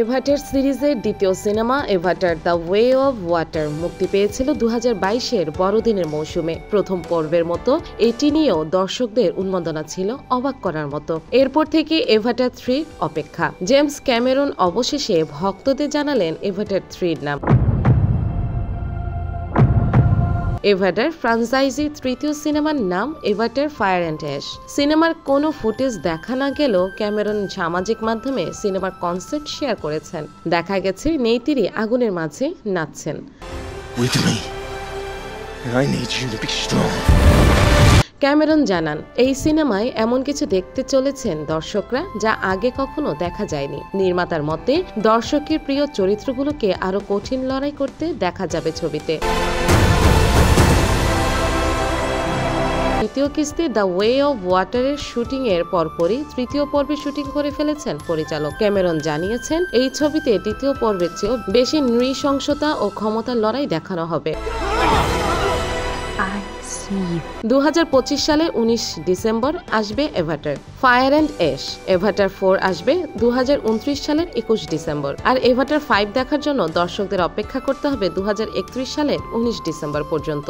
Avatar সিরিজের দ্বিতীয় cinema Avatar the way of water মুক্তি পেয়েছিল 2022-এর বড়দিনের মৌসুমে। প্রথম পর্বের মতো এটি নিয়েও দর্শকদের উন্মাদনা ছিল অবাক করার মতো। এরপর থেকে এভাটার 3 অপেক্ষা। জেমস ক্যামেরন অবশেষে ভক্তদের জানালেন এভাটার 3-র নাম। এভাটার ফ্রাঞ্চাইজি তৃতীয় সিনেমার নাম এভাটার ফায়ার অ্যান্ড অ্যাশ। সিনেমার কোনো ফুটেজ দেখা না গেলেও ক্যামেরন সামাজিক মাধ্যমে সিনেমার কনসেপ্ট শেয়ার করেছেন। দেখা গেছে নেইতিরি আগুনের মাঝে নাচছেন। ক্যামেরন জানান, এই সিনেমায় এমন কিছু দেখতে চলেছেন দর্শকরা যা আগে কখনো দেখা যায়নি। নির্মাতার মতে দর্শকের প্রিয় চরিত্রগুলোকে আরো কঠিন লড়াই করতে দেখা যাবে ছবিতে। তৃতীয় কিস্তি দ্য ওয়ে অব ওয়াটারের শুটিং এর পরপরই তৃতীয় পর্বে শুটিং করে ফেলেছেন পরিচালক। ক্যামেরন জানিয়েছেন, এই ছবিতে দ্বিতীয় পর্বের চেয়েও বেশি নৃশংসতা ও ক্ষমতার লড়াই দেখানো হবে। 2025 সালের 19 ডিসেম্বর আসবে Avatar fire and ash. Avatar 4 আসবে 2029 সালের 21 ডিসেম্বর। আর এভাটার 5 দেখার জন্য দর্শকদের অপেক্ষা করতে হবে 2031 সালের 19 ডিসেম্বর পর্যন্ত।